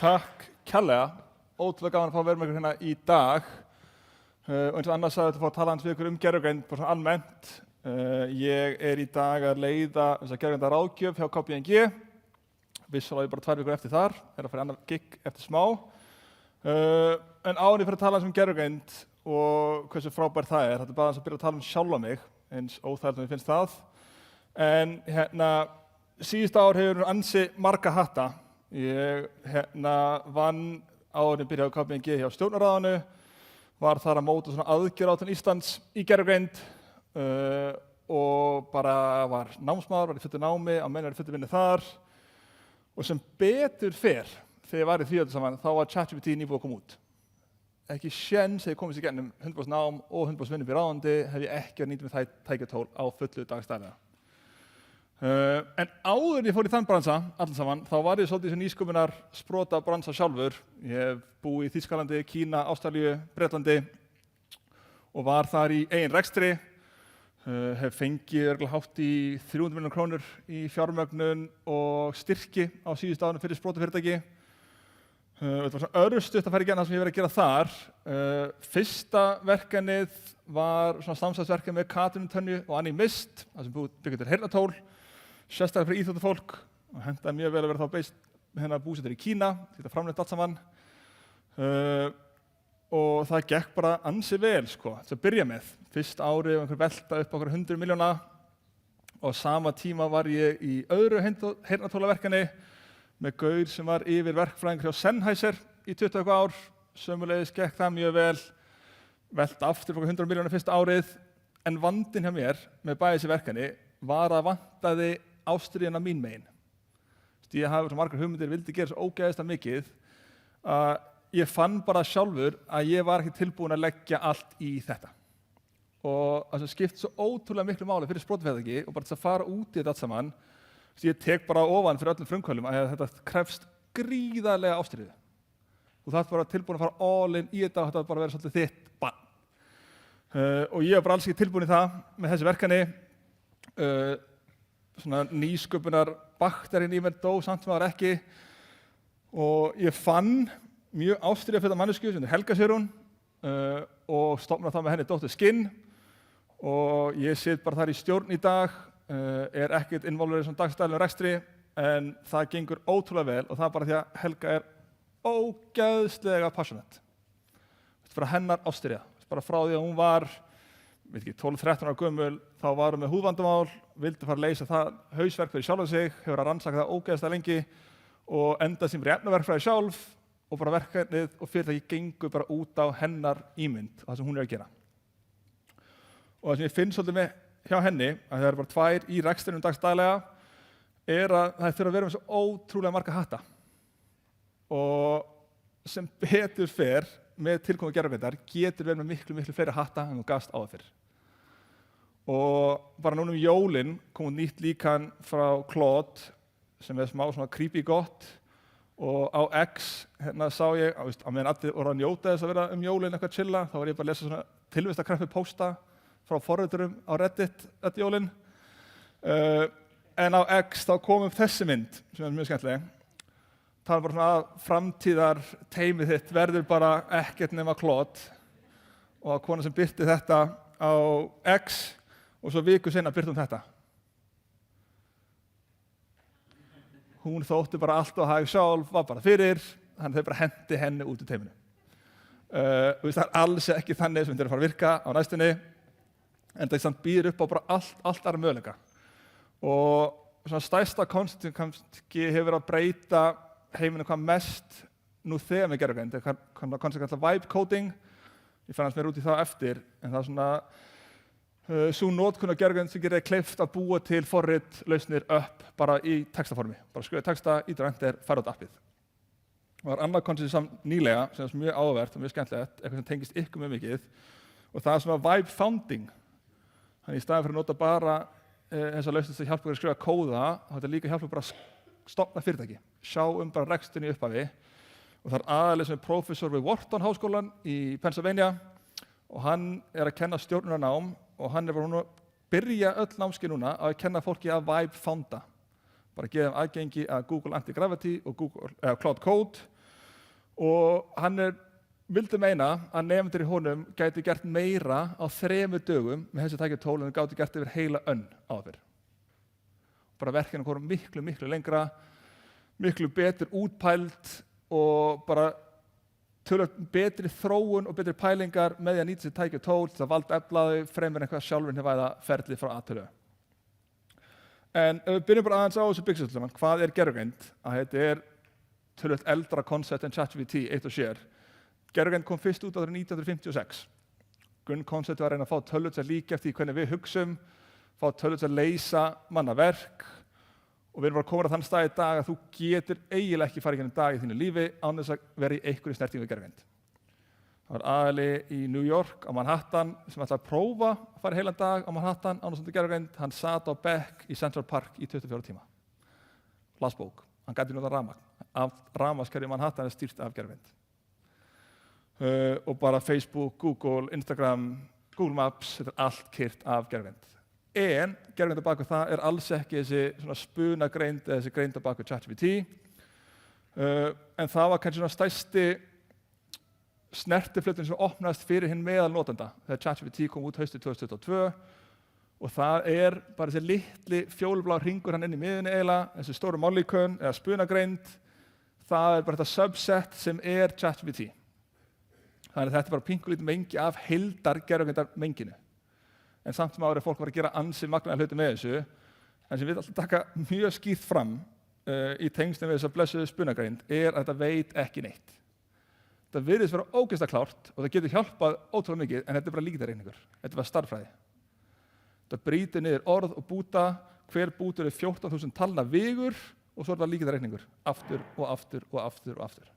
Takk kærlega, ótrúlega gaman að fá að vera með ykkur hérna í dag. Og eins og annars sagði þetta að fá að tala hans við ykkur gervigreind bara svona almennt. Ég í dag að leiða þessa gervigreinda ráðgjöf hjá KPMG. Vissulega bara 2 vikur eftir þar, að fara í annar gig eftir smá. En áður fyrir að tala um gervigreind og hversu frábær það þetta bara að byrja að tala um sjálfa mig, eins óþægilegt sem ég finnst það. En síðust ár hefur ansi marga hatta. Ég vann áður en byrjaði á KPMG hjá stjórnarráðinu, var þar að móta svona aðgerðaáætlun Íslands í gervigreind og bara var námsmaður, var í fullu námi, á meðan var í fullu vinnu þar. Og sem betur fer, þegar ég var í því öllu saman, þá var ChatGPT nýbúið að koma út. Ekki séns þegar ég komist í gegnum 100% nám og 100% vinnu fyrir ráðandi, hef ég ekki að nýta með tækjatól á fullu dagstælega. En áður en ég fór í þann bransa, allan saman, þá var ég svolítið í þessu nýsköpunar sprota bransa sjálfur. Ég hef búið í Þýskalandi, Kína, Ástralíu, Bretlandi og var þar í eigin rekstri. Hef fengið örugglega hátt í 300 milljónir krónur í fjármögnun og styrki á síðustu árum fyrir sprotafyrirtæki. Þetta var svona örstutt að fara í gegn það sem ég verið að gera þar. Fyrsta verkefnið var svona samstarfsverkefni með Katrínu Tönju og Annie Mist, þar sem byggði til heyrnartól, sérstaklega fyrir íþróttafólk og hendaði mjög vel að vera þá búsettur í Kína, þetta framleitt allt saman. Og það gekk bara ansi vel, til að byrja með. Fyrst árið var einhver velta upp okkur 100 milljóna og sama tíma var ég í öðru heyrnartólaverkefni með gaur sem var yfir verkfræðingur hjá Sennheiser í 20 ár. Sömuleiðis gekk það mjög vel, velta aftur okkur 100 milljóna fyrsta árið, en vandinn hjá mér með bæði þessi verkefni var að vantaði ástríðuna mín megin. Ég hafði svo margar hugmyndir, vildi gera svo ógeðslega mikið að ég fann bara sjálfur að ég var ekki tilbúinn að leggja allt í þetta. Og það skipt svo ótrúlega miklu máli fyrir sprotafyrirtæki og bara til að fara út í þetta allt saman. Ég tek bara ofan fyrir öllum frumkvöðlum að þetta krefst gríðarlega ástríðu. Þú þarft bara tilbúinn að fara all in í þetta og þetta bara vera svolítið þitt bann. Og ég var bara alls ekki tilbúinn í það með þessi verkefni. Svona nýsköpunar bakterinn í mér dó samt sem það var ekki. Og ég fann mjög ástríðufullar manneskju sem Helga Sigrún og stofnaði það með henni dóttur Skinn. Og ég sit bara þar í stjórn í dag, ekkert involverið í dagstæðlegum rekstri, en það gengur ótrúlega vel og það bara því að Helga ógeðslega passionate. Þetta er bara hennar ástríða. Bara frá því að hún var 12-13 ára gömul, þá var hún með húðvandamál, vildi fara að leysa það hausverk fyrir sjálfa sig, hefur að rannsaka það ógeðslega lengi og enda sem efnaverkfræði sjálf og bara verkefnið og fyrirtæki gengur bara út á hennar ímynd og það sem hún að gera. Og það sem ég finn svolítið með hjá henni, að það eru bara 2 í rekstrinum dagstælega, að það þurfa að vera með svo ótrúlega marga hatta. Og sem betur fer með tilkomu gervigreindar getur verið með miklu fleiri hatta en þú gafst á það fyrr. Og bara núna jólin kom út nýtt líkan frá Claude sem smá svona creepy gott og á X sá ég, á meðan allir voru að njóta þess að vera jólin eitthvað chilla, þá var ég bara að lesa svona tilvistarkreppu pósta frá forriturum á Reddit jólin. En á X þá kom þessi mynd sem mjög skemmtileg. Það bara svona að framtíðar teymið þitt verður bara ekkert nema Claude og að kona sem birti þetta á X og svo viku seinna birti hún þetta. Hún þótti bara allt og hæg sjálf, var bara fyrir, þannig þau bara hendi henni út í teyminu. Það er alls ekki þannig sem þetta er að fara að virka á næstunni, en það býður upp á bara allt aðra möguleika. Og svona stærsta konceptum kannski hefur að breyta heiminu hvað mest nú þegar með gervigreind, það koncept kallað vibe coding. Ég fann mér út í það eftir, en það er svona sú notkun á gervigreind sem gerir kleift að búa til forrit lausnir upp bara í textaformi. Bara skrifa texta, ídra enter, fara út appið. Það var annað koncept nýlega, sem er mjög áhugavert og mjög skemmtilegt, eitthvað sem tengist ykkur mjög mikið, og það er svona vibe founding. Þannig í staðinn fyrir að nota bara þessar lausnir sem hjálpa ykkur að skrifa kóða, þá þetta líka hjálpa bara stofna fyrirtæki, sjá bara reksturinn í upphafi og það er aðalið sem er prófessor við Wharton háskólan í Pennsylvania og hann er að kenna stjórnunarnám og hann er bara að byrja öll námskeið núna að kenna fólki að vibe founda. Bara gefa þeim aðgengi að Google Anti-Gravity og Cloud Code og hann vildi meina að nemendur í honum gæti gert meira á 3 dögum með þessi tækjatól en þau gátu gert yfir heila önn áður. Bara verkinu voru miklu lengra, miklu betur útpælt og bara töluvert betri þróun og betri pælingar með því að nýta sér tæki og tól til að valda eflaðu fremur einhvað sjálfvirknivæða ferli frá A til Ö. En ef við byrjum bara aðeins á þessu byggstöðlum, hvað gervigreind? Að þetta töluvert eldra koncept en ChatGPT eitt og sér. Gervigreind kom fyrst út árið 1956. Grunnkonceptið var að reyna að fá tölvur til að líka eftir hvernig við hugsum, fá tölvur til að leysa mannaverk. Og við erum bara komin á þann stað í dag að þú getur eiginlega ekki farið gennum dag í þínu lífi án þess að vera í einhverju snertingu við gervigreind. Það var aðili í New York á Manhattan sem ætlaði að prófa að fara heilan dag á Manhattan án þess að gervigreind. Hann sat á bekk í Central Park í 24 tíma. Las bók. Hann gæti nota rafmagn. Rafmagnskerfið í Manhattan stýrt af gervigreind. Og bara Facebook, Google, Instagram, Google Maps, þetta allt keyrt af gervigreind. En gervigreind á baku það alls ekki þessi svona spunagreind eða þessi greind á baku ChatGPT. En það var kannski svona stærsti snertiflöturinn sem opnaðist fyrir hinn meðal notenda þegar ChatGPT kom út haustið 2022 og það bara þessi litli fjólublá hringur hann inn í miðjunni eiginlega, þessi stóru mollíkön eða spunagreind, það bara þetta subset sem ChatGPT. Þannig að þetta bara pínkulítið mengi af heildar gervigreindar menginu. En samt sem árið fólk var að gera ansi magnaða hluti með þessu, en sem við alltaf taka mjög skýrt fram í tengslum við þessa blessuðu spunagreind að þetta veit ekki neitt. Það virðist vera ógeðslega klárt og það getur hjálpað ótrúlega mikið, en þetta bara líkindareikningur. Þetta var stærðfræði. Það brýtir niður orð og búta, hver bútur 14.000 talna vigur og svo það líkindareikningur. Aftur og aftur og aftur og aftur.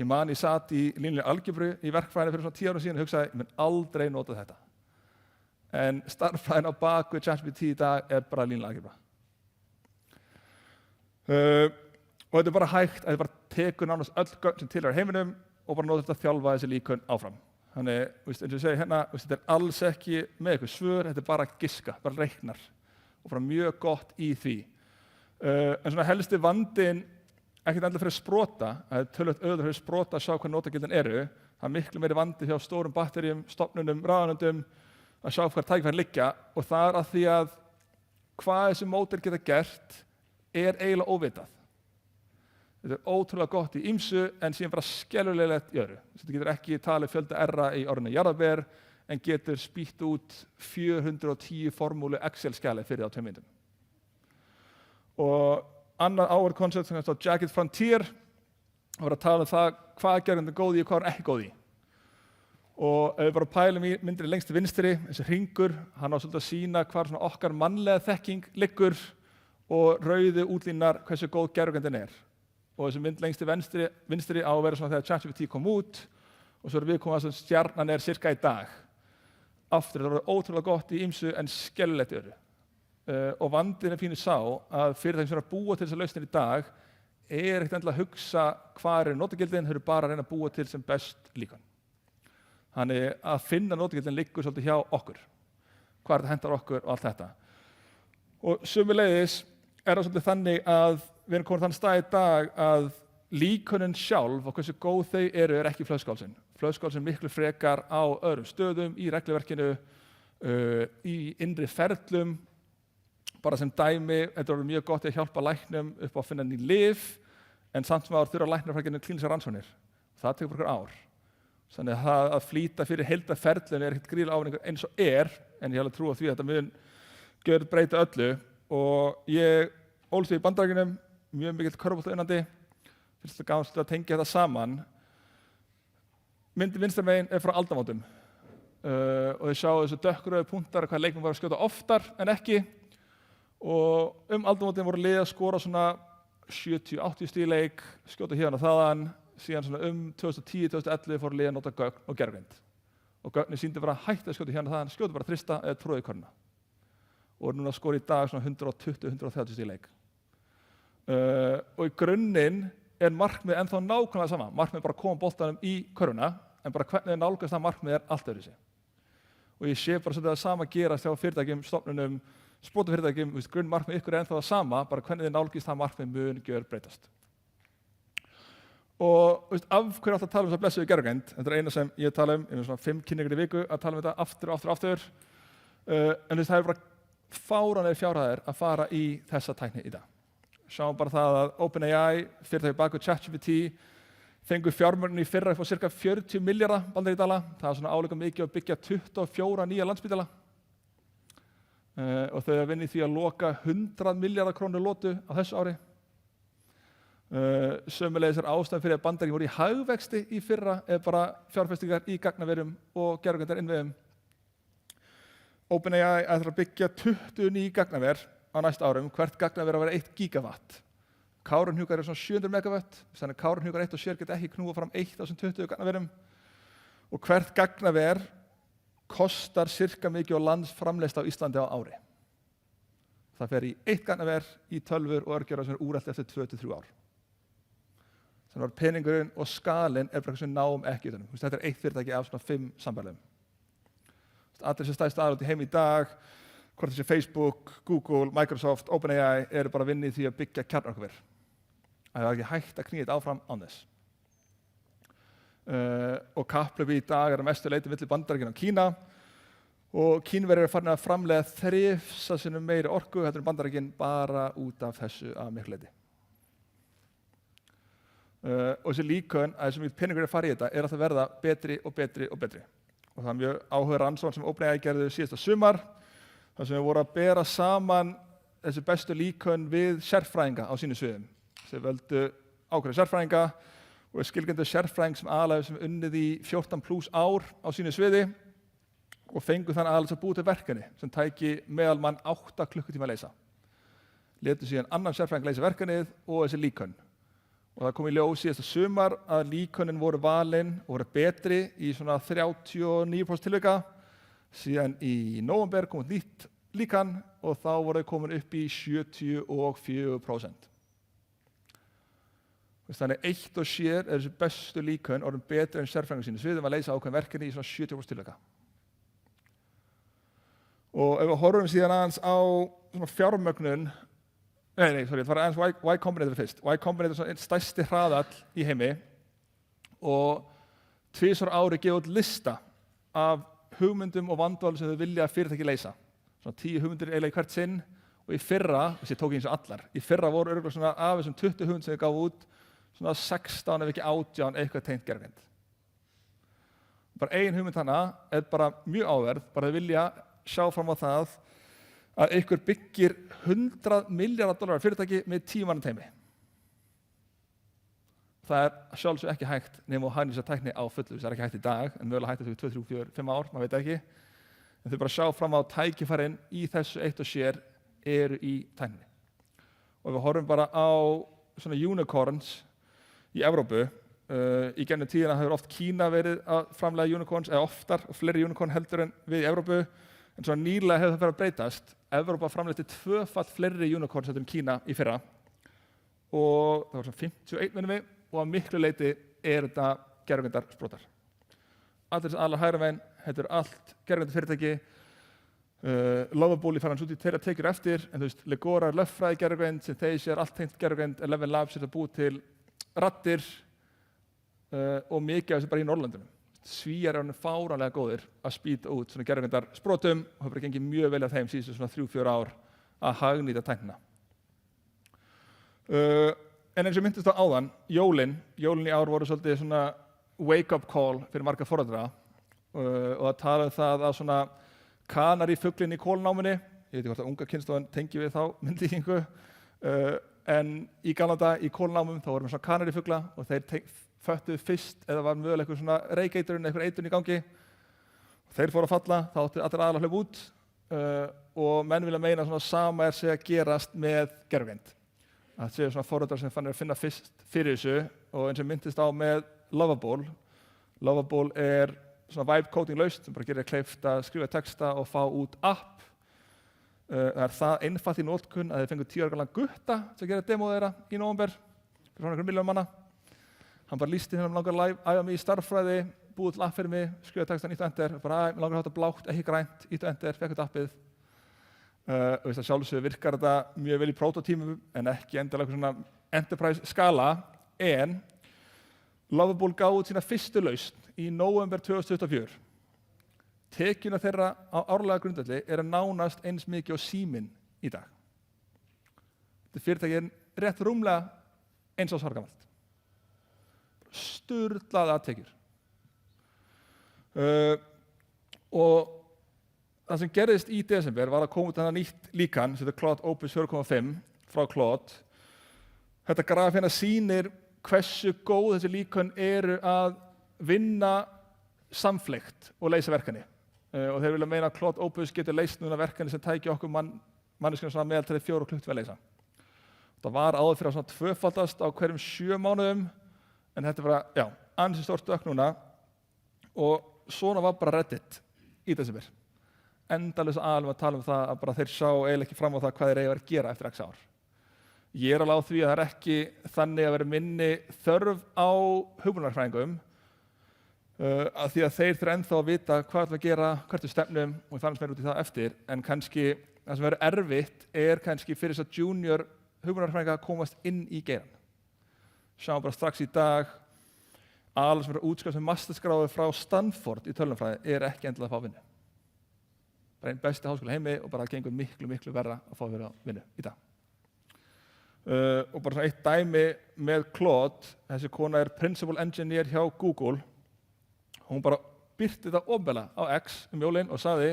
Ég sat í línulegri algebru í verkfræðinni fyrir svona 10 árum síðan og hugsaði, ég mun aldrei nota þetta. En stærðfræðin á bak við ChatGPT í dag bara línuleg algebra. Og þetta bara hægt að þetta bara tekur nánast öll gögn sem tilheyra heiminum og bara nota þetta að þjálfa þessi líkön áfram. Þannig, eins og ég segi hérna, þetta alls ekki með eitthvað svör, þetta bara giska, bara reiknar og bara mjög gott í því. En svona helsti vandinn ekkert endilega fyrir sprota, það töluvert auðvitað fyrir sprota að sjá hvað notagildin það miklu meiri vandi hjá stórum bakteríum, stofnunum, ráðuneytum að sjá hvað tækifærin liggja og það að því að hvað þessi módel geta gert eiginlega óvitað. Þetta ótrúlega gott í ýmsu en síðan bara skelfilegilegt í öðru. Þetta getur ekki talið fjölda R í orðinu jarðaber en getur spýtt út 410 formúlu Excel-skjali fyrir á 2 mínútum. Og annar áhverð koncept sem hefði Jagged Frontier var að tala það hvað gervigreind góð í og hvað ekki góð í. Og ef við bara pælum í myndinni lengst til vinstri, þessi hringur, hann á svolítið að sýna hvað svona okkar mannlega þekking liggur og rauðu útlínar hversu góð gervigreindin Og þessi mynd lengst til vinstri á að vera svona þegar ChatGPT kom út og svo við komum að stjarnan cirka í dag. Aftur, þetta var ótrúlega gott í ýmsu en skellilegt í öðru. Og vandinn pínu sá að fyrirtæki sem að búa til þessar lausnir í dag ekkert endilega að hugsa hvað notagildin, þau bara að reyna að búa til sem best líkan. Þannig að finna notagildin liggur svolítið hjá okkur. Hvað þetta hentar okkur og allt þetta. Og sömuleiðis það svolítið þannig að við erum komin þann stað í dag að líkönin sjálf og hversu góð þau ekki flöskálsinn. Flöskálsinn miklu frekar á öðrum stöðum, í regluverkinu, í innri ferlum. Bara sem dæmi, þetta var mjög gott að hjálpa læknum upp á að finna ný lyf, en samt sem áður þurfa læknar að fara að gera klínískar rannsóknir. Það tekur bara ár. Þannig að flýta fyrir heildarferlinu ekkert gríðarleg ávinningur eins og en ég trúi á því að þetta mun gjörbreyta öllu. Og ég ólst í Bandaríkjunum, mjög mikill körfuboltainnandi, finnst það gaman að tengja þetta saman. Myndin vinstra megin frá aldamótum og þið sjáu þessu dökkrauðu punktar hvað leikmenn var að skjóta oftar en ekki. Og aldamótin voru liðið að skora svona 70-80 stig í leik, skjóta hérna og þaðan, síðan svona 2010-2011 fóru liðið að nota gögn og gervigreind. Og gögnin sýndi bara hægt að skjóta hérna og þaðan, skjóta bara þrista eða tróði körna. Og núna skora í dag svona 120-130 stig í leik. Og í grunninn markmið ennþá nákvæmlega sama. Markmið bara að koma boltanum í körfuna, en bara hvernig nálgast það markmið allt öðruvísi. Og ég sé bara svolítið að sama gerast hjá fyrirtækjum, stofnunum, sprótafyrirtækjum, grunnmarkmið ykkur ennþá það sama, bara hvernig nálgast það markmið mun gjörbreytast. Og af hverju alltaf tala þessa blessuðu gervigreind? Þetta eina sem ég tala ég með svona 5 kynningar í viku að tala þetta aftur og aftur. En það bara fáránlegir fjárhæðir að fara í þessa tækni í dag. Sjáum bara það að OpenAI, fyrirtæki bak við ChatGPT, fengu fjármögnun í fyrra upp á ca. 40 milljarða bandaríkjadala. Það svona álíka mikið að byggja 24 nýja Landspítala. Og þau vinna í því að loka 100 milljarða krónur lotu á þessu ári. Sömuleiðis ástæðan fyrir að bandaríkin voru í hagvexti í fyrra bara fjárfestingar í gagnaverum og gervigreindar innviðum. OpenAI ætlar að byggja 20 ný gagnaver á næsta árum, hvert gagnaver að vera 1 gigawatt. Kárahnjúkar svona 700 megawatt, þannig að Kárahnjúkar 1 og sér geta ekki knúa fram 1 af þessum 20 gagnaverum. Og hvert gagnaver kostar sirka mikið á landsframleiðslu á Íslandi á ári. Það fer í 1 gagnaver í tölvur og örgjörðar sem úrelt eftir 2-3 ár. Þannig að peningurinn og skalinn bara eitthvað sem náum ekki utanum. Þetta 1 fyrirtæki af svona 5 sambærilegum. Allir sem stærstu aðilar í heim í dag, hvort þessi Facebook, Google, Microsoft, OpenAI bara að vinna í því að byggja kjarnorkuver. Það ekki hægt að knýja þetta áfram án þess. Og kapphlaup í dag að mestu leyti milli Bandaríkjanna og Kína. Og Kínverjar farin að framleiða 3 sinnum meiri orku heldur en Bandaríkin bara út af þessu að miklu leyti. Og þessi líkön að þessum peningur fara í þetta að það verða betri og betri og betri. Og það mjög áhugaður rannsókn sem OpenAI gerði síðasta sumar, þar sem við voru að bera saman þessi bestu líkön við sérfræðinga á sínu sviðum. Þeir völdu ákveðna sérfræðinga og skilgreindu sérfræðing sem aðalega sem unnið í 14+ ár á sínu sviði og fengu þann aðalega að búa til verkefni sem tæki meðalmann 8 klukkutíma að leysa. Létu síðan annan sérfræðing leysa verkefnið og þessi líkön. Og það kom í ljós síðasta sumar að líkönin voru valin og voru betri í svona 39% tilvika. Síðan í nóvember kom nýtt líkan og þá voru þau komin upp í 74%. Þannig eitt og sér þessi bestu líkön orðin betri en sérfræðingar sínu sviðum að leysa ákveðin verkefni í svona 70% tilvika. Og ef við horfum síðan aðeins á fjármögnun það var aðeins Y Combinator fyrst. Y Combinator er stærsti hraðall í heimi og 2 ári gefa út lista af hugmyndum og vandamálum sem þau vilja að fyrirtæki leysa. Svona 10 hugmyndir eiginlega í hvert sinn og í fyrra, þessi tók ég eins og allar, í fyrra voru örugglega svona af þessum 20 hugmyndum sem þau gáfu út svona 16 ef ekki 18 eitthvað tengt gervigreind. Bara ein hugmynd hana bara mjög áverð, bara þau vilja sjá fram á það að einhver byggir $100 milljarða fyrirtæki með 10 manna teymi. Það sjálfsög ekki hægt nema að hafa þessa tækni á fullu. Það ekki hægt í dag, en mögulega hægt eftir 2, 3, 4, 5 ár, maður veit ekki. En þau bara sjá fram á tækifærin í þessu eitt og sér eru í tækni. Og við horfum bara á svona unicorns í Evrópu. Í gegnum tíðina hefur oft Kína verið að framleiða unicorns, eða oftar og fleiri unicorn heldur en við í Evrópu. En svona nýlega hefur það verið að breytast. Evrópa framleitti 2-falt fleiri unicorns heldur en Kína í fyrra. Og það var svona 51 minnum við og að miklu leyti þetta gervigreindar-sprotar. Allir þessi aðlar hægra megin, þetta allt gervigreindar fyrirtæki. Lovable fara hans út í þeirra tekjur eftir, en þú veist, Legora löffræði gervigreind, Synthesia allt tengt gervigreind, Eleven Labs að búið til raddir og mikið af þessu bara í Norðurlöndunum. Svíar fáránlega góðir að spýta út svona gervigreindar-sprotum og hefur gengið mjög vel af þeim síðustu svona 3-4 ár að hagnýta tæknina. En eins og myndist á áðan, jólin í ár voru svolítið svona wake-up call fyrir marga foreldra og að tala það að svona kanarifugglinn í kólnámunni, ég veit ekki hvort að unga kynslóðin tengi við þá myndlíkingu, en í gamla daga í kólnámum þá vorum við svona kanarifugla og þeir föttuðu fyrst eða var mögulega eitthvað svona reykeitrun, eitthvað eitrun í gangi. Þeir fóru að falla, þá áttu allir aðalega hlaup út og menn vilja meina svona sama sé að gerast með gervigreind. Það séu svona foreldrar sem fannir að finna fyrst fyrir þessu og eins og myndist á með Lovable. Lovable er svona vibe coding laust sem bara gerir kleift að skrifa texta og fá út app. Það er það einfalt í notkun að þeir fengu 10 ára gamlan gutta til að gera demóð þeirra í nóvember fyrir svona einhverjum milljón manna. Hann bara lýsti hérna langar að æfa mig í starffræði, búið til app fyrir mig, skrifa textan, ýttu enter, bara langar að hafa þetta blátt, ekki grænt, ýttu enter, fekk þetta appið. Og sjálfsögðu virkar þetta mjög vel í prototímum en ekki endilega svona enterprise skala, en Lovable gaf út sína fyrstu lausn í nóvember 2024. Tekjuna þeirra á árlega grundvelli eru nánast eins mikið á Síminn í dag. Þetta fyrirtæki er rétt rúmlega eins árs gamalt. Sturlaðar tekjur. Og það sem gerðist í desember var að koma út þennan nýtt líkan, sem heitir Claude Opus 4.5 frá Claude. Þetta graf hérna sýnir hversu góð þessi líkön eru að vinna samfleygt og leysa verkefni. Og þeir vilja meina að Claude Opus getur leyst núna verkefni sem tæki okkur manneskjum svona meðaltalið 4 klukkutíma að leysa. Það var áður fyrir að svona tvöfaldast á hverjum 7 mánuðum, en þetta var ansi stórt ökk núna. Og svona var bara Reddit í desember. Endalaus aðalum að tala um það að bara þeir sjá eiginlega ekki fram á það hvað þeir eiga að gera eftir x ár. Ég er alveg á því að það er ekki þannig að vera minni þörf á hugbúnaðarfræðingum, af því að þeir þurfa ennþá að vita hvað það að gera, hvert við stefnum, og við fannst meira út í það eftir, en kannski það sem verður erfitt er kannski fyrir þess að junior hugbúnaðarfræðinga að komast inn í geirann. Sjáum bara strax í dag, aðal sem verður útskrifað sem masterskráði frá Stanford í tölvunarfræði er ekki endilega að fá vinnu. Bara einn besti háskóli heimi og bara það gengur miklu verra að fá fyrir vinnu í dag. Og bara svona eitt dæmi með Claude, þessi kona er Principal Engineer hjá Google. Hún bara birti þetta opinberlega á X jólin og sagði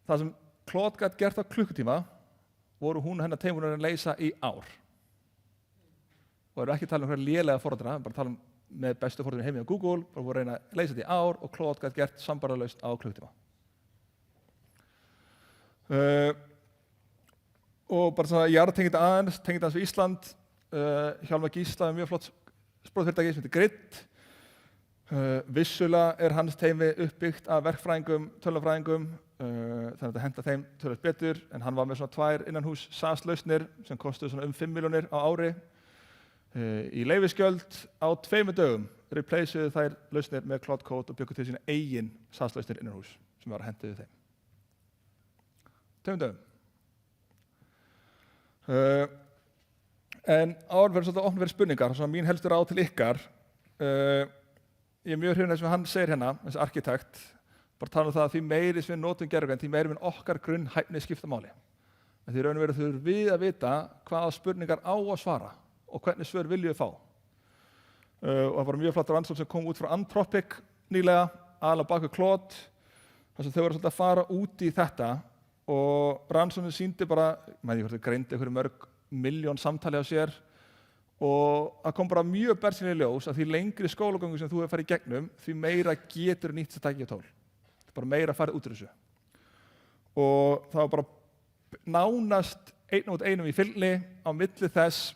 það sem Claude gat gert á klukkutíma voru hún og hennar teimur að leysa í ár. Og erum ekki að tala um hverja lélega forritara, bara tala um með bestu forritunum heimi á Google, bara voru að reyna að leysa þetta í ár og Claude gat gert sambærilega lausn á klukkutíma. Og bara svona jarðtengið aðeins við Ísland. Hjálmar Gísla er mjög flott sprotafyrirtæki sem heitir Grid. Vissulega er hans teymi uppbyggt af verkfræðingum, tölvunarfræðingum, þannig að þetta henta þeim töluvert betur, en hann var með svona 2 innanhús SaaS-lausnir sem kostuðu svona 5 milljónir á ári. Í leyfisgjöld á 2 dögum replaceðu þær lausnir með Claude Code og byggu til sína eigin SaaS-lausnir innanhús sem var að henta við þeim. 2 dögum. En áður verður svolítið opnum fyrir spurningar, svona mín helstu ráð til ykkar. Ég er mjög hrifinn af þess að hann segir hérna, þessi arkitekt, bara tala um það að því meiri sem við notum gervigreind, því meiri minn okkar grunnhæfni skipta máli. En því raun og veru þurfum við að vita hvaða spurningar á að svara og hvernig svör viljum við fá. Og það var mjög flott rannsókn sem kom út frá Anthropic nýlega, aðalega bak við Claude, þar sem þau voru svolítið að fara út í þetta og rannsóknin sýndi bara, ég hvort þau greindi einhverju mörg milljón samtali á sér, og það kom bara mjög bersýnilega í ljós að því lengri skólagöngu sem þú hefur farið í gegnum, því meira getur nýtt þetta tæki og tól. Það er bara meira farið út úr þessu. Og það var bara nánast 1:1 í fylgni á milli þess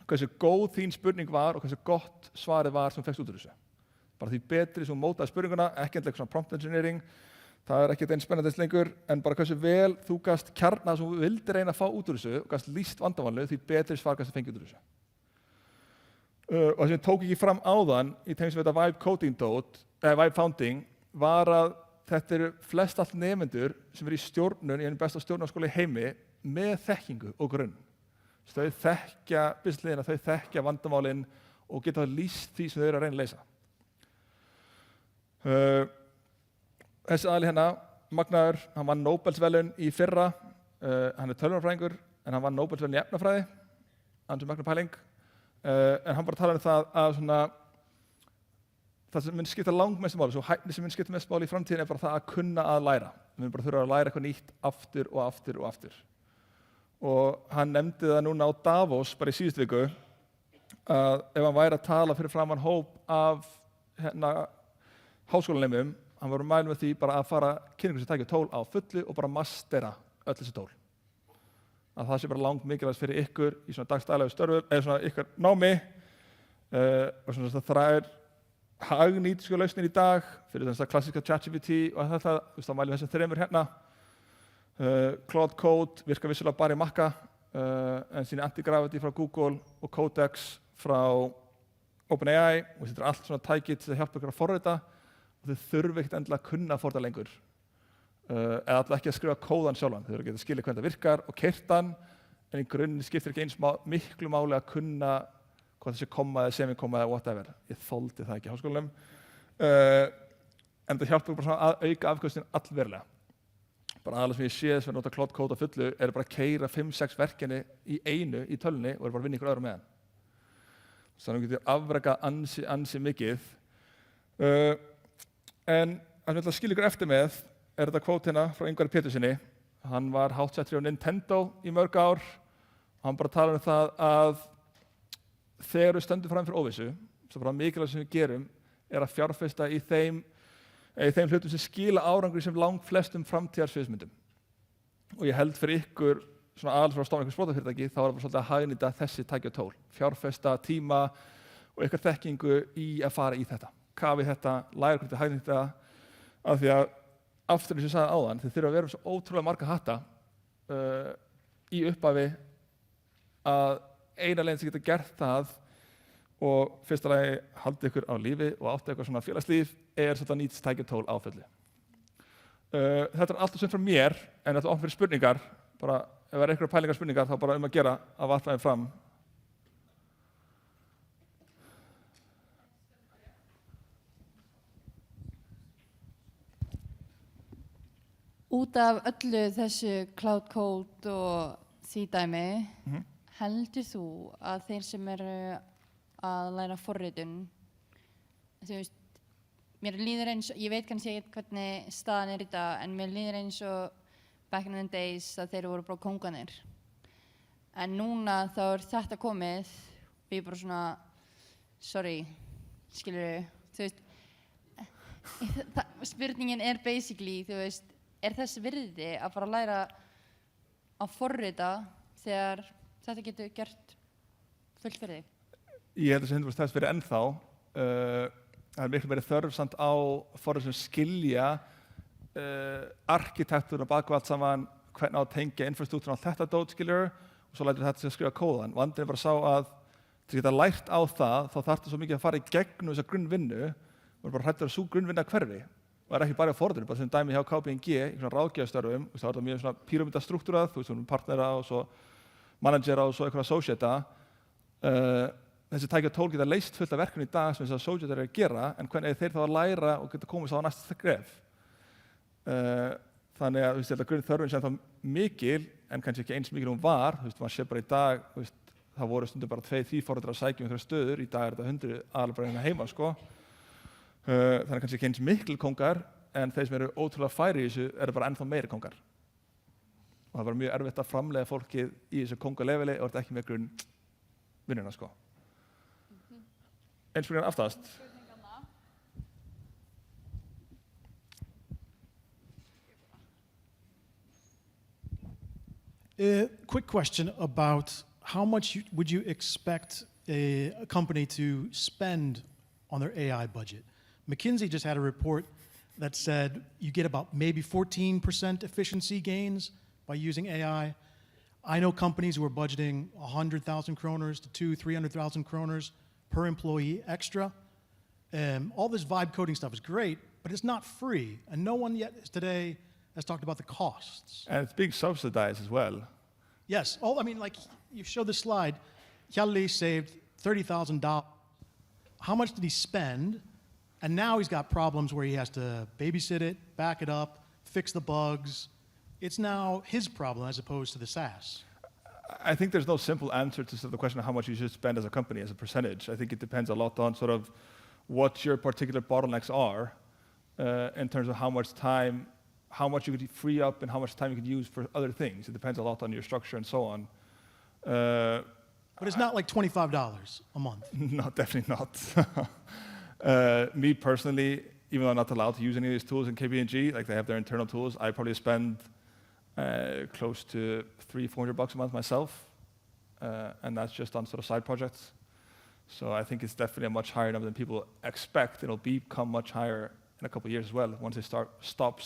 hversu góð þín spurning var og hversu gott svarið var sem fékkst út úr þessu. Bara því betri sem mótaði spurninguna, ekki endilega svona prompt engineering, það er ekkert eins spennandi lengur, en bara hversu vel þú gast kjarna sem þú vildi reyna að fá út úr þessu og gast lýst vandamálinu, því betri svar gast að fengja út úr þessu. Og það sem ég tók ekki fram áðan í tengslum við þetta Vibe Founding var að þetta eru flest allt nemendur sem eru í stjórnun í einu besta stjórnarskóla í heimi með þekkingu og grunn. Þau þekkja businessliðina, þau þekkja vandamálin og geta lýst því sem þau eru að reyna að leysa. Þessi aðili hérna, magnaður, hann vann Nóbelsverðlaun í fyrra, hann er tölvunarfræðingur en hann vann Nóbelsverðlaun í efnafræði, hann sem magna pæling. En hann bara talar um það að svona, það sem mun skipta langmestu máli, svo hæfni sem mun skipta mestu máli í framtíðin er bara það að kunna að læra. Við munum bara þurfa að læra eitthvað nýtt aftur og aftur og aftur. Og hann nefndi það núna á Davos, bara í síðustu viku, að ef hann væri að tala fyrir framan hóp af háskólanemum, hann var að mæla með því bara að fara kynningu sem tækja tól á fullu og bara mastera öll þessi tól. Að það sé bara langt mikilvægt fyrir ykkur í svona dagstæðlegu störfum, eða svona ykkar námi, og svona það er hagnýtisku lausnir í dag fyrir þess að klassíska ChatGPT og þetta, þú veist, þá mælum þessum 3 hérna. Claude Code virkar vissulega bara í Makka, en síni Antigravity frá Google og Codex frá OpenAI, og þetta er allt svona tæki til að hjálpa ykkur að forrita, og þau þurfi ekkert endilega að kunna að forrita lengur. Eða alltaf ekki að skrifa kóðan sjálfan, þau eru að geta skilja hvernig það virkar og keyrt hann, en í grunninn skiptir ekki eins miklu máli að kunna hvort það sé komma eða semikoma eða whatever. Ég þoldi það ekki í háskólanum. En það hjálpar bara svona að auka afköstin allverulega. Bara aðalega sem ég sé sem nota Cloud Code á fullu er bara að keyra 5-6 verkefni í einu í tölunni og er bara að vinna ykkur öðru með hann. Þannig að þú getur afrekað ansi mikið. En það sem ég ætla að skilja ykkur eftir með er þetta quote hérna frá Ingvari Pétursinni. Hann var hátsettri á Nintendo í mörg ár. Hann bara talar það að þegar við stöndum fram fyrir óvissu, svo bara mikilvægt sem við gerum er að fjárfesta í þeim hlutum sem skila árangri sem langt flestum framtíðarsviðsmyndum. Og ég held fyrir ykkur, svona aðeins frá að stofna ykkur sprotafyrirtæki, þá er það bara svolítið að hagnýta þessi tæki og tól. Fjárfesta, tíma og ykkur þekkingu í að fara í þetta. Kafi þetta, læra hvernig hagnýta af því að aftur eins og ég sagði áðan, þið þurfa að vera svo ótrúlega marga hatta í upphafi að eina leiðin sem geta gert það og fyrsta lagi haldið ykkur á lífi og áttu eitthvað svona félagslíf er þetta nýtst tæki og tól á fullu. Þetta er alltaf sem frá mér, en þetta er ofn fyrir spurningar. Bara, ef það er einhverja pælingar spurningar, þá bara að gera að varpa þeim fram. Út af öllu þessu Cloud Code og því dæmi, heldur þú að þeir sem eru að læra forritun, þú veist, mér líður eins og, ég veit kannski ekki hvernig staðan er í dag, en mér líður eins og back in the days að þeir voru bara kónganir. En núna þá er þetta komið, við bara svona, sorry, skilurðu, þú veist, spurningin er basically, þú veist, er þess virði að fara að læra að forrita þegar þetta getur gert fullt fyrir þig? Ég held að þessi 100% þess verið ennþá. Það er miklu meiri þörf samt á forrit sem skilja arkitektúruna bak við allt saman, hvernig á að tengja infrastruktúruna á þetta dót, skilur, og svo lætur þetta sig að skrifa kóðan. Vandinn er bara sá að til að geta lært á það, þá þarftu svo mikið að fara í gegnum þessa grunnvinnu og bara hrættur að sú grunnvinna hverfi. Og það er ekki bara á forritinu, bara sem dæmi hjá KPMG, í svona ráðgjafastörfum, þá er þetta mjög svona píramídastruktúrað, þú veist, svona partnera og svo managera og svo eitthvað associata. Þessi tæki og tól geta leyst fullt af verkefni í dag sem þess að associatar eru að gera, en hvernig þeir þá að læra og geta komist á næsta skref. Þannig að þetta grunnþörfin sem þá mikil, en kannski ekki eins mikil hún var, maður sé bara í dag, það voru stundum bara 2-3 forritar að sækja einhverjar stöður, í dag er þetta 100 aðalega bara hérna heima, sko. Þannig að kannski ekki eins mikil kóngar, en þeir sem eru ótrúlega færi í þessu eru bara ennþá meiri kóngar. Og það var mjög erfitt að framleiða fólkið í þessu kóngaleveli og þetta ekki með grunn vinnuna, sko. Einn spurningar aftast. Quick question about how much would you expect a company to spend on their AI budget? McKinsey just had a report that said you get about maybe 14% efficiency gains by using AI. I know companies who are budgeting 100,000 kroners to 200,000-300,000 kroners per employee extra. All this vibe coding stuff is great, but it's not free, and no one yet today has talked about the costs. And it's being subsidized as well. Yes, I mean, like you showed the slide, Hjalli saved $30,000. How much did he spend? And now he's got problems where he has to babysit it, back it up, fix the bugs. It's now his problem as opposed to the SaaS. I think there's no simple answer to the question of how much you should spend as a company, as a percentage. I think it depends a lot on sort of what your particular bottlenecks are in terms of how much time, how much you could free up and how much time you could use for other things. It depends a lot on your structure and so on. But it's not like $25 a month. No, definitely not. Me personally, even though I'm not allowed to use any of these tools in KPMG, like they have their internal tools, I probably spend close to $300-400 a month myself, and that's just on sort of side projects. So I think it's definitely a much higher number than people expect. It'll become much higher in a couple of years as well once they stop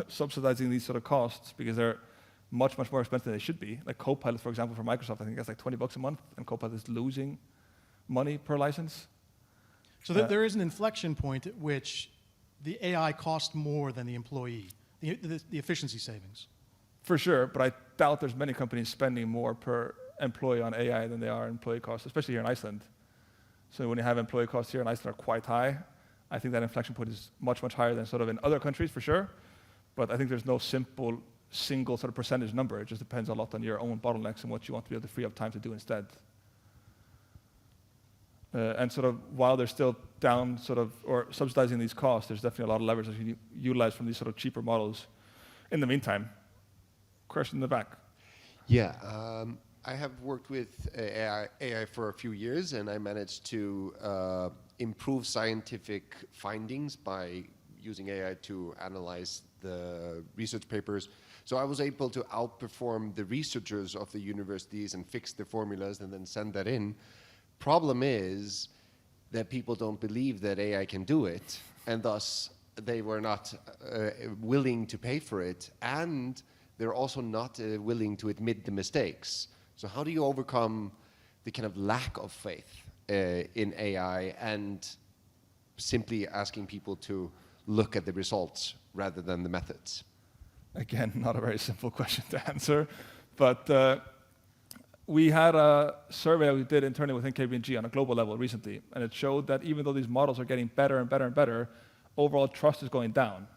subsidizing these sort of costs because they're much more expensive than they should be. Like Copilot, for example, for Microsoft, I think that's like $20 a month, and Copilot is losing money per license. So there is an inflection point at which the AI costs more than the employee, the efficiency savings. For sure, but I doubt there's many companies spending more per employee on AI than they are employee costs, especially here in Iceland. So when you have employee costs here in Iceland are quite high, I think that inflection point is much, much higher than sort of in other countries for sure. But I think there's no single sort of percentage number. It just depends a lot on your own bottlenecks and what you want to be able to free up time to do instead. And sort of while they're still down sort of or subsidizing these costs, there's definitely a lot of leverage that you utilize from these sort of cheaper models. In the meantime, question in the back. Yeah, I have worked with AI for a few years, and I managed to improve scientific findings by using AI to analyze the research papers. So I was able to outperform the researchers of the universities and fix the formulas and then send that in. Problem is that people don't believe that AI can do it, and thus they were not willing to pay for it, and they're also not willing to admit the mistakes. So how do you overcome the kind of lack of faith in AI and simply asking people to look at the results rather than the methods? Again, not a very simple question to answer, but we had a survey that we did internally within KPMG on a global level recently, and it showed that even though these models are getting better and better and better, overall trust is going down.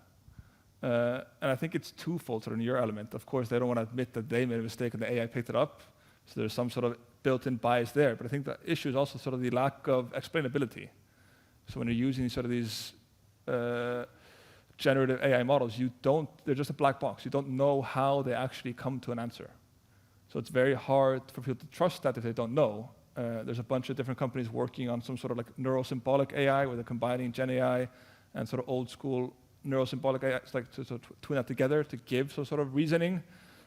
And I think it's twofold sort of in your element. Of course, they don't want to admit that they made a mistake and the AI picked it up, so there's some sort of built-in bias there. But I think the issue is also sort of the lack of explainability. So when you're using sort of these generative AI models, they're just a black box. You don't know how they actually come to an answer. So it's very hard for people to trust that if they don't know. There's a bunch of different companies working on some sort of like neurosymbolic AI where they're combining Gen AI and sort of old school neurosymbolic AI, it's like to sort of twin that together to give some sort of reasoning.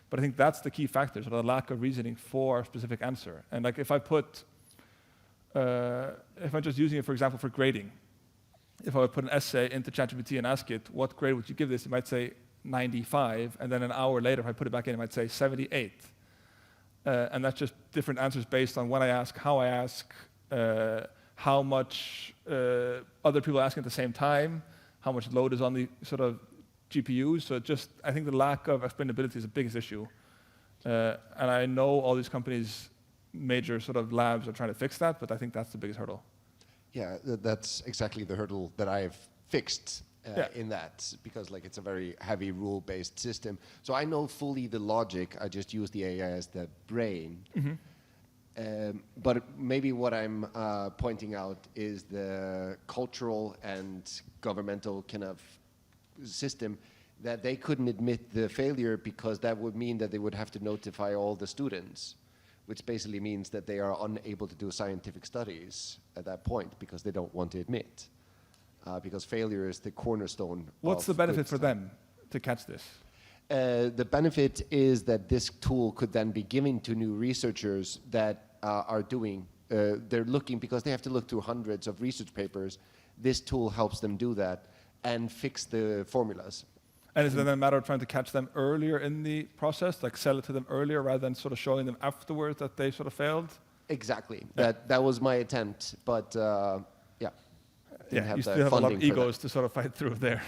But I think that's the key factor, sort of the lack of reasoning for a specific answer. And like if I'm just using it, for example, for grading, if I would put an essay into ChatGPT and ask it, what grade would you give this? It might say 95, and then an hour later, if I put it back in, it might say 78. And that's just different answers based on when I ask, how I ask, how much other people are asking at the same time, how much load is on the sort of GPUs. So I think the lack of explainability is the biggest issue. And I know all these companies, major sort of labs are trying to fix that, but I think that's the biggest hurdle. Yeah, that's exactly the hurdle that I've fixed in that, because like it's a very heavy rule-based system. So I know fully the logic. I just use the AI as the brain. Mm-hmm. But maybe what I'm pointing out is the cultural and governmental kind of system that they couldn't admit the failure because that would mean that they would have to notify all the students, which basically means that they are unable to do scientific studies at that point because they don't want to admit. Because failure is the cornerstone. What's the benefit for them to catch this? The benefit is that this tool could then be given to new researchers that are doing, they're looking, because they have to look through hundreds of research papers. This tool helps them do that and fix the formulas. And is it then a matter of trying to catch them earlier in the process, like sell it to them earlier rather than sort of showing them afterwards that they sort of failed? Exactly. Yeah. That was my attempt, but yeah. Yeah, you still have a lot of egos to sort of fight through there.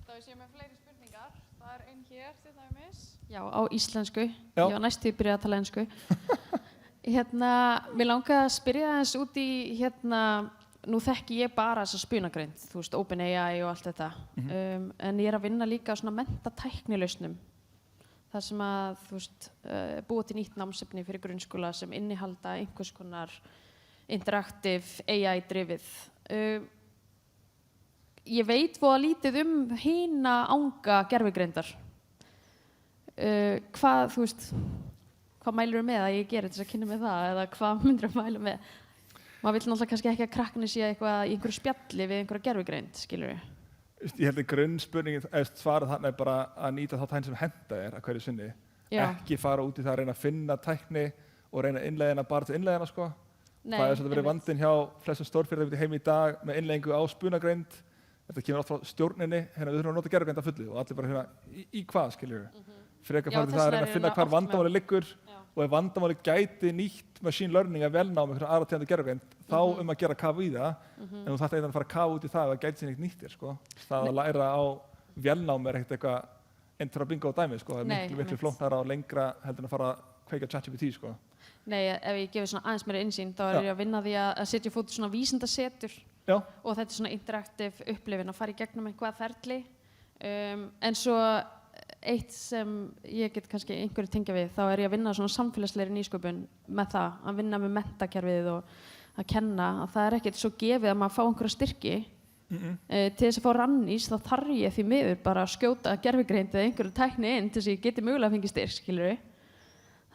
Þá sé með fleiri spurningar. Það ein hér til dæmis. Já, á íslensku. Já. Ég var næstu byrjað að tala ensku. Mér langaði að spyrja aðeins út í nú þekki ég bara þessa spunagreind, þú veist, OpenAI og allt þetta. En ég að vinna líka á svona mentatæknilausnum. Það sem að, þú veist, búa til nýtt námsefni fyrir grunnskóla sem innihalda einhvers konar interactive AI-drifið. Ég veit voða lítið hina anga gervigreindar. Hvað, þú veist, hvað mælirðu með að ég geri til að kynna með það, eða hvað myndirðu að mæla með? Maður vill náttúrulega kannski ekki að krakkarnir sé eitthvað í einhverju spjalli við einhverja gervigreind, skilurðu? Ég held að grunnspurningin svarað þarna bara að nýta þá tækni sem henta að hverju sinni. Já. Ekki fara út í það að reyna að finna tækni og reyna að innleiða hana bara til innleiðina, sko. Nei, það svolítið verið vandinn hjá flestum stórfyrirtækjum í heimi í dag með innleiðingu á spunagreind. Þetta kemur oft frá stjórninni, við þurfum að nota gervigreind að fullu og allir bara í hvað, skiljurðu? Frekar farið það að reyna að finna hvar vandamáli liggur og ef vandamáli gæti nýtt machine learning að velná með einhverja aðra tegund af gervigreind, þá að gera kafa í það, en þú þarft að fara að kafa út í það ef það gæti sér neitt nýttir, sko. Það að læra á velnám ekkert eitthvað einn frá bingo og dæmi, sko. Það miklu flóknara og lengra heldur en að fara kveikja ChatGPT, sko. Nei, ef ég gefi svona aðeins meira innsýn, þá er ég að vinna því að setja fót svona vísindasetur Já, og þetta er svona interaktiv upplifin að fara í gegnum einhvað ferli. En svo eitt sem ég get kannski einhverju tengja við, þá er ég að vinna svona samfélagslegri nýsköpun með það, að vinna með menntakerfið og að kenna að það er ekkert svo gefið að maður fá einhverja styrki. Til þess að fá rannís þá þarf ég því miður bara að skjóta gervigreind eða einhverju tækni inn til þess að ég geti mögulega að fengi styrk, skilurðu.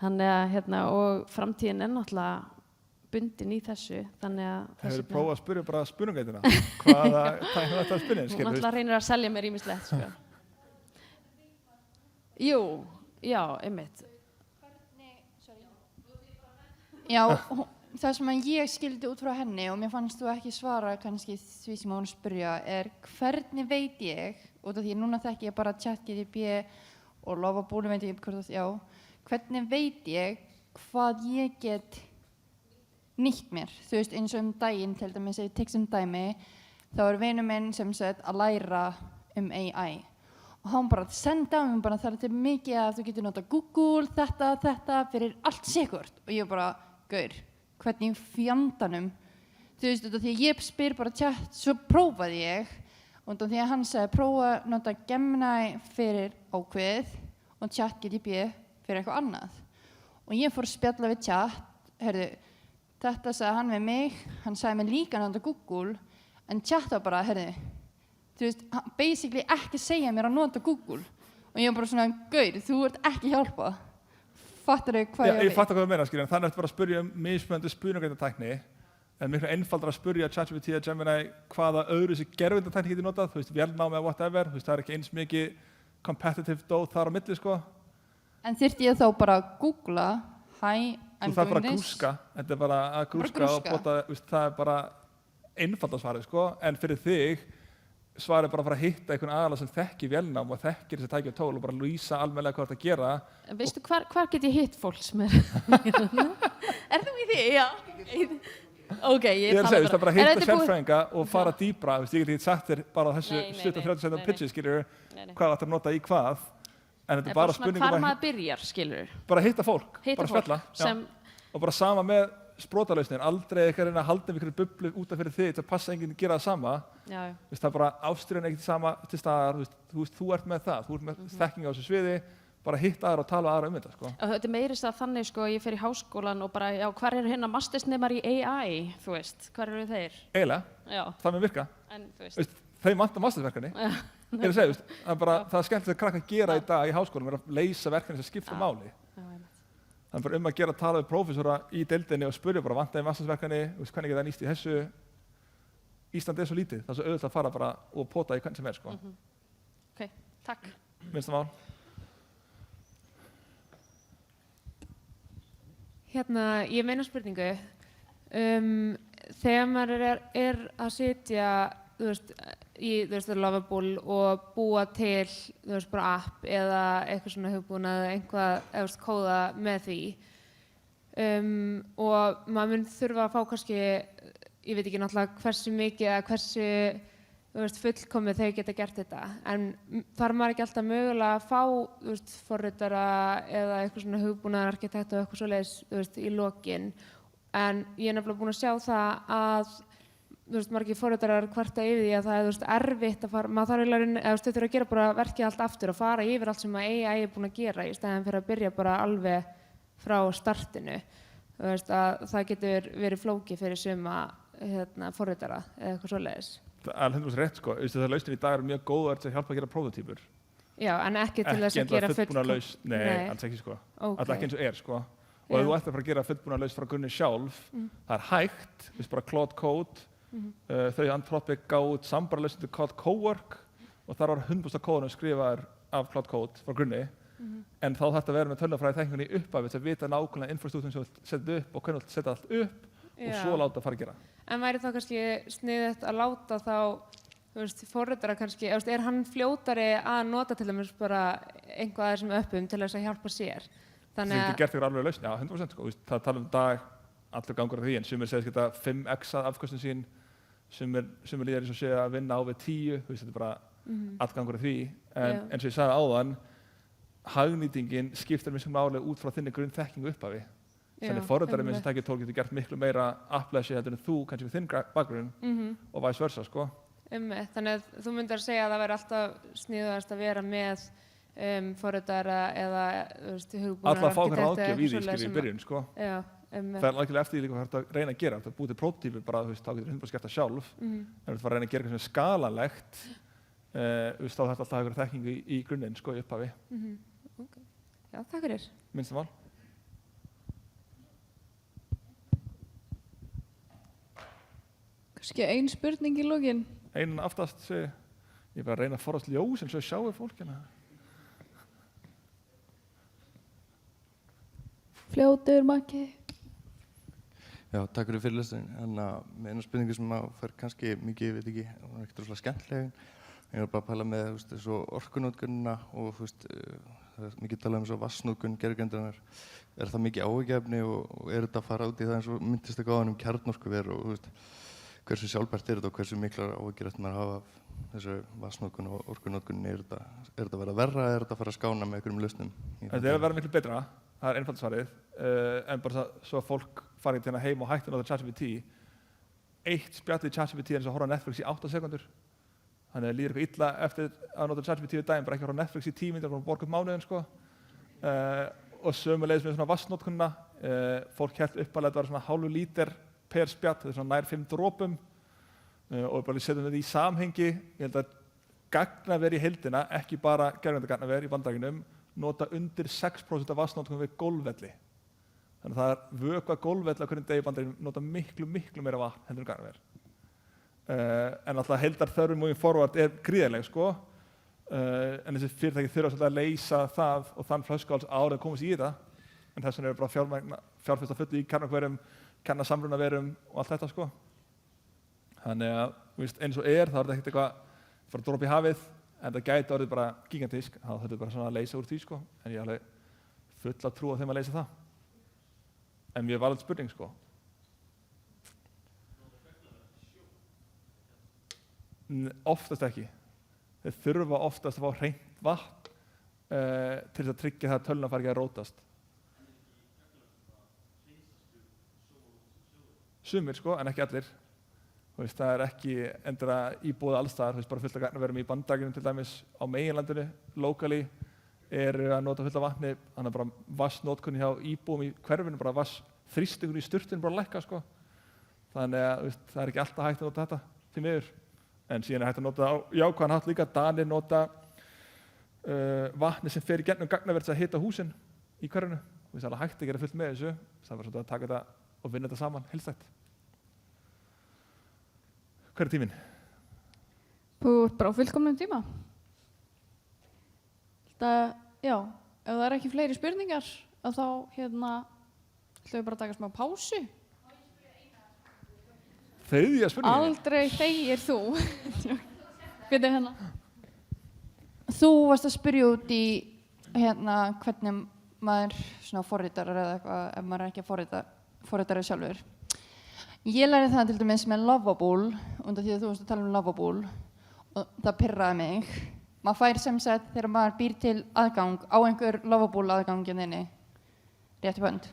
Þannig að og framtíðin er náttúrulega bundin í þessu, þannig að hefur þið prófað að spyrja bara spurningaitina hvaða tækni þetta spyrja, hún skilur náttúrulega reynir að selja mér ýmislegt, sko. Jú, já, einmitt. Já, það sem að ég skildi út frá henni og mér fannst þú ekki svara kannski því sem hún spyrja er hvernig veit ég, út af því núna þekki ég bara ChatGPT og Lovable veit ég hvort það, já, hvernig veit ég hvað ég get nýtt mér, þú veist eins og daginn til dæmis, ef ég tek sem dæmi þá er vinur minn sem sagt að læra AI og hann bara senda á mig bara það er til mikið að þú getur notað Google, þetta fyrir allt sekúrt og ég bara, gaur, hvernig fjandanum, þú veist, því að ég spyr bara chat, svo prófaði ég og því að hann sagði prófa að nota Gemini fyrir ákveð og ChatGPT fyrir eitthvað annað og ég fór að spjalla við chat, heyrðu, þetta sagði hann við mig, hann sagði mig líka að nota Google en chat var bara, heyrðu, þú veist, basically ekki segja mér að nota Google og ég var bara svona, gaur, þú ert ekki hjálpa. Fattar þau hvað ég fattar hvað þú meina, skilja, en þannig ertu bara að spyrja mismunandi spurningatækni en miklu einfaldara að spyrja ChatGPT eða Gemini hvaða öðru þessi gervitækni getur notað, þú veist, vélnámi eða whatever, þú veist, það er ekki eins mikið competitive dót þar á milli, sko. En þyrfti ég þá bara að googla, hi, I'm þú þarf bara doing að this. grúska, þetta er bara að grúska og bota, veist, það er bara einfalda svarið, sko, en fyrir þig svarið bara að fara að hitta einhvern aðala sem þekkir vélnám og þekkir þessi tæki og tól og bara lýsa almennilega hvað þetta að gera. Veistu hvar get ég hitt fólk sem er Er þú í því? Já. Ok, ég er að tala segja, það er bara að hitta þetta búið- sérfræðinga og fara dýpra, veist, ég get ekki sagt þér bara á þessu Nei, nei, stutta nei, 30 sekúndna nei, pitchi, skiljur, Nei, nei. hvað það ætlar að nota í hvað, en þetta er Er bara svona spurning hvar um maður byrjar, skilur bara að hitta fólk, Hitta bara fólk spjalla, sem og bara sama með sprótalausnir, aldrei eitthvað reyna að halda um einhverju bublu útaf fyrir þig til að passa enginn að gera það sama. Já, Veist, það er bara ástriðan ekkert sama til staðar, þú ert með það, þú ert með þekking á þessu sviði, bara hitta aðra og tala aðra um þetta, sko. og þetta er meiri stað þannig, sko, ég fer í háskólan og bara, já, hvar eru hérna mastersnemar í AI, þú veist, hvar eru þeir? Eiginlega, Já, það mun virka. en þú veist Veist, þeim vantar mastersverkefni. Ég er að segja, veist, það er bara, það er skemmtilegt að krakka gera í dag í háskólum, er að leysa verkefni sem skipta máli. Já, einmitt. Það er bara að gera að tala við prófessora í deildinni og spyrja bara vantar í mastersverkefni, veist, hvernig geta það nýst í þessu. Ísland er svo lítið, það er svo auðvitað að fara bara og pota í hvern sem er, sko. Ok, takk. Minnsta mál. Hérna, ég meina spurningu. Þegar maður er að sitja, þú veist, Lovable og búa til, þú veist, bara app eða eitthvað svona hugbúnað, einhvað, eða veist, kóða með því. Og maður mun þurfa að fá kannski, ég veit ekki náttúrulega hversu mikið eða hversu, þú veist, fullkomið þau geta gert þetta. En þarf maður ekki alltaf mögulega að fá, þú veist, forritara eða eitthvað svona hugbúnaðararkitekt og eitthvað svoleiðis, þú veist, í lokin. En ég er nefnilega búin að sjá það að, þú veist, margir forritarar kvarta yfir því að það er, þú veist, erfitt að fara, maður þarf eiginlega, eða þú veist, þau þurfa að gera bara verkið allt aftur og fara yfir allt sem að AI er búin að gera í stæðan fyrir að byrja bara alveg frá startinu. Þú veist, að það getur verið flókið fyrir suma, forritara eða eitthvað svoleiðis. Það er 100% rétt, sko. Það lausnir í dag eru mjög góðar til að hjálpa að gera prótótýpur. Já, en ekki til þess að gera fullbúna lausn, nei, alls ekki, sko. Ok. Alltaf ekki eins og er, sko. Og ef þú ættir að fara að gera fullbúna lausn frá grunni sjálf, það er hægt, þú veist, bara Claude Code, þau Anthropic gáðu út sambara lausn til Claude Cowork og þar var 100% kóðunum skrifaður af Claude Code frá grunni, en þá þarf þetta að vera með tölvunarfræði þekkingunni í upphafi til að vita nákvæmlega infrastruktúrin sem þú setja upp og hvernig þú setja allt upp og svo láta fara að gera. En væri þá kannski sniðugt að láta þá, þú veist, forritara kannski, er hann fljótari að nota til dæmis bara einhvað af þessum uppum til þess að hjálpa sér? Það getur gert ykkur alveg lausn, já, 100%, sko. Það tala dag, allur gangur af því, en sumir segist geta 5x-að afkostun sín, sumir líðar eins og segja að vinna á við 10, þú veist, þetta er bara allur gangur af því, en eins og ég sagði áðan, hagnýtingin skiptir miklu máli út frá þinni grunnþekkingu upphafi. Þannig forritari með þessi tækjutól getur gert miklu meira aflæsi heldur en þú kannski við þinn bakgrunn og vice versa, sko. Þannig að þú myndir að segja að það væri alltaf sniðugast að vera með forritara eða hugbúnaðararkitekta. Alltaf að fá einhverja ráðgjöf í því skilur í byrjun, sko. Já, Það er algjörlega eftir því líka hvað þú ert að reyna að gera. Þú ert að búið til prótótípur bara, þá getur 100% gert það sjálf. En þú ert að reyna að gera eitthvað sem er skalanlegt, þá þarf alltaf að hafa þekkingu í grunninn, sko, í upphafi. Okay. Já, takk fyrir. Minnsta mál. Kannski ein spurning í lokin. Einan aftast segi ég bara að reyna að forðast ljós eins og sjáu fólkina. Fljótur, Maggi. Já, takk fyrir fyrirlesturinn. Með eina spurningu sem fær kannski mikið, ég veit ekki, hún er ekkert rosalega skemmtileg. Ég var bara að pæla með þessu orkunótkunina og það er mikið talað þessu vatnsnótkun gervigreinarinnar. Er það mikið áhyggjuefni og er þetta að fara út í það eins og myndist ekki á hann kjarnorkuver og hversu sjálfbært er þetta og hversu miklar áhyggjur ætti maður að hafa af þessu vatnsnótkun og orkunótkuninni? Er þetta að vera verra eða er þetta að fara að skána með einhverjum lausnum? Þetta er að vera miklu betra, það er einfalt svarið, en bara svo að fólk fari til heim og hætti að nota ChatGPT. Eitt spjall í ChatGPT er eins og að horfa á Netflix í 8 sekúndur. Þannig að líður eitthvað illa eftir að nota ChatGPT í daginn, bara ekki að horfa á Netflix í 10 mínútur og borga upp mánuðinn, sko. Og sömuleiðis með svona vatnsnótkunina, fólk hélt uppalega að þetta var svona hálfu líter per spjall, þetta er svona nær 5 dropum og bara setjum þetta í samhengi. Ég held að gagnaver í heildina, ekki bara gervigreindagagnaver í Bandaríkjunum, nota undir 6% af vatnsnótkun við golfvelli. Þannig að það er vökva golfvelli á hverjum degi í Bandaríkjunum nota miklu meira vatn heldur en gagnaver. En alltaf heildarþörfin moving forward er gríðarleg, sko. En þessi fyrirtæki þurfa svolítið að leysa það og þann flöskuháls áður en komast í þetta. En þess vegna er bara fjárfesta fullu í kjarnorkuverum, kjarnasamrunaverum og allt þetta, sko. Þannig að eins og þá er þetta ekkert eitthvað fara að dropa í hafið, en það gæti orðið bara gigantísk, þá þurfum við bara svona að leysa úr því, sko. En ég er alveg full að trúa þeim að leysa það. En mjög valið spurning, sko. Oftast ekki. Þeir þurfa oftast að fá hreint vatn til þess að tryggja það að tölvuna fari ekki að rótast. Sumir, sko, en ekki allir. Það er ekki endilega íbúið alls staðar, bara fullt af gagnaverum í Bandaríkjunum til dæmis á meginlandinu, locally, eru að nota fullt af vatni, þannig að bara vatnsnótkun hjá íbúum í hverfinu, bara vatnsþrýstingur í sturtunum bara lækka, sko. Þannig að það er ekki alltaf hægt að nota þetta til miður. En síðan er hægt að nota á jákvæðan hátt líka. Danir nota vatni sem fer í gegnum gagnaver til að hita húsin í hverfinu. Það er alveg hægt að gera fullt með þessu. Það var svona að taka þetta og vinna þetta saman heildstætt. Hver er tíminn? Þú ert bara á fullkomnum tíma. Já, ef það er ekki fleiri spurningar, þá ætlum við bara að taka smá pásu. Þriðja spurningin. Aldrei þegir þú. Byrju hérna. Þú varst að spyrja út í hvernig maður svona forritarar eða eitthvað ef maður er ekki að forritari sjálfur. Ég lærði það til dæmis með Lovable, undan því að þú varst að tala um Lovable og það pirraði mig. Maður fær sem sagt þegar maður býr til aðgang á einhver Lovable aðganginni, rétt upp hönd.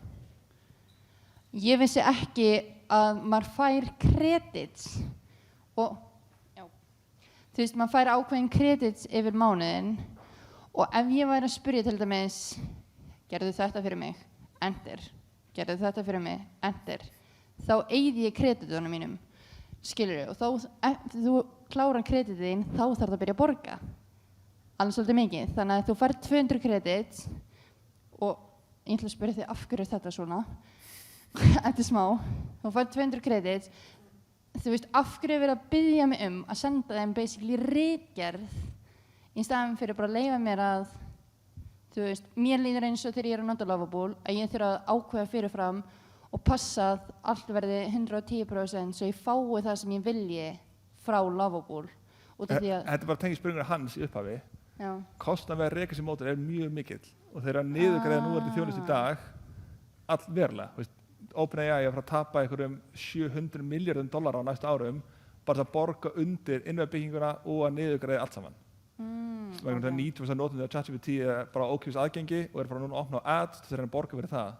Ég vissi ekki að maður fær credits og þú veist, maður fær ákveðin credits yfir mánuðinn og ef ég væri að spyrja til dæmis gerðu þetta fyrir mig, enter, gerðu þetta fyrir mig, enter, þá eyði ég kreditunum mínum, skilurðu, og þá þú klárar kreditin, þá þarf það að byrja að borga, alveg svolítið mikið, þannig að þú fær 200 credits og ég ætla að spyrja þig af hverju er þetta svona, eftir smá, þú fær 200 credits, þú veist, af hverju er verið að biðja mig að senda þeim basically ritgerð í staðinn fyrir bara að leyfa mér að, þú veist, mér líður eins og þegar ég er að nota Lovable að ég þurfa að ákveða fyrirfram og passa að allt verði 110% svo ég fái það sem ég vilji frá Lovable. Þetta er bara tengið spurningar hans í upphafi. Kostnaður við að reka sér mótor er mjög mikill og þeir eru að niðurgreiða núverandi þjónustu í dag allverulega. OpenAI er að fara að tapa einhverjum $700 milljörðum á næstu árum bara að borga undir innviðabygginguna og að niðurgreiða allt saman. vegna þess að 90% notandi af ChatGPT er bara ókeypis aðgengi og er bara núna að opna á ads til þess að borga fyrir það.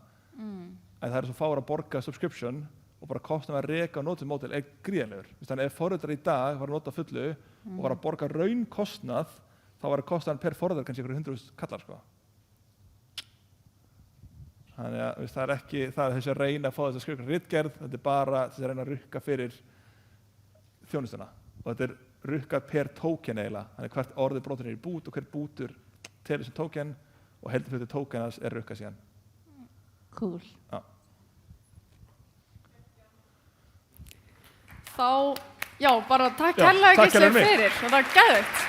En það er svo fáir að borga subscription og bara kostnaður að reka og nota módel er gríðanlegur. Þannig ef forritar í dag var að nota fullu og var að borga raunkostnað, þá var að kostnaðan per forritar kannski ykkur 100.000 kallar, sko. Þannig að það er ekki, það er þessi að reyna að fá þess að skrifa ritgerð, þetta er bara þess að reyna að rukka fyrir þjónustuna. Og þetta er rukkað per token eiginlega, þannig hvert orðið brotur er í bút og hvert bútur telur sem token og heldur hluti tokenans er rukkað síðan. Cool. Já. Þá, já, bara takk Já, kærlega takk Gísli fyrir mig. fyrir. Það var geðveikt.